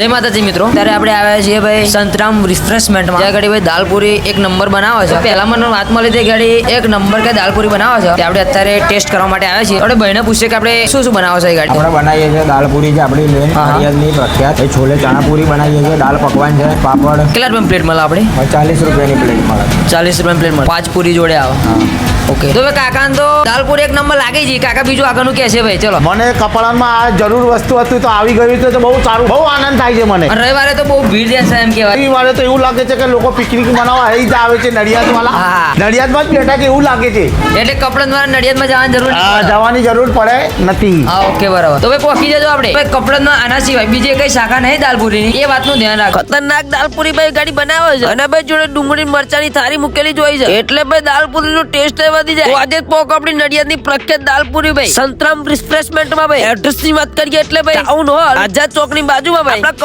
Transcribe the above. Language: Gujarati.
જય માતાજી મિત્રો, ત્યારે આપણે આવ્યા છીએ ભાઈ સંતરામ રિફ્રેશમેન્ટમાં. જ્યાં ગાડી ભાઈ દાલપુરી એક નંબર બનાવે છે. પહેલા મને વાત મળી હતી ગાડી એક નંબર કે દાલપુરી બનાવે છે. આપણે અત્યારે ટેસ્ટ કરવા માટે આવ્યા છીએ. આપણે ભાઈને પૂછીએ કે આપણે શું શું બનાવે છે ગાડી. આપણે બનાવીએ છીએ દાલપુરી છે આપણી મેન નડિયાદની પ્રખ્યાત. છોલે ચણાપુરી બનાવીએ છીએ, દાલ પકવાન છે, પાપડ. કેટલા રૂપિયા પ્લેટ મળે આપણે? 40 રૂપિયાની પ્લેટ મળે. 40 રૂપિયાની પ્લેટ મળે, 5 પૂરી જોડે આવે. ઓકે, તો ભાઈ કાકાને તો દાલપુરી એક નંબર લાગી છે. કાકા બીજું આગળનું કહે છે ભાઈ. ચલો, મને કપડામાં આ જરૂર વસ્તુ હતું તો આવી ગયું તો બહુ સારું, બહુ આનંદ થાય છે મને. અને રવિવારે તો બહુ ભીડ રહેશે એમ કહેવાય. રવિવારે તો એવું લાગે છે કે લોકો પિકનિક મનાવવા અહીં જ આવે છે નડિયાદ વાળા. હા. નડિયાદમાં જ બેઠા છે એવું લાગે છે. એટલે કપડાં દ્વારા નડિયાદમાં જવાની જરૂર આ નથી. જવાની જરૂર પડે નથી. હા, ઓકે, બરાબર. તો ભાઈ પહોંચી જજો આપણે. ભાઈ કપડામાં આના સિવાય બીજી કઈ શાખા નહીં દાલપુરીની, એ વાતનું ધ્યાન રાખો. ખતરનાક દાલપુરી ભાઈ ગાડી બનાવે છે અને ભાઈ જોડે ડુંગળી મરચાની થાળી મૂકેલી જ હોય છે. એટલે ભાઈ દાલપુરીનો ટેસ્ટ વધી જાય. તો આજે જ પોક આપણી નડિયાદની પ્રખ્યાત દાલપુરી ભાઈ સંતરામ રિફ્રેશમેન્ટમાં ભાઈ. એડ્રેસની વાત કરીએ એટલે ભાઈ ટાઉન હોલ આઝાદ ચોકની બાજુમાં ભાઈ આપણા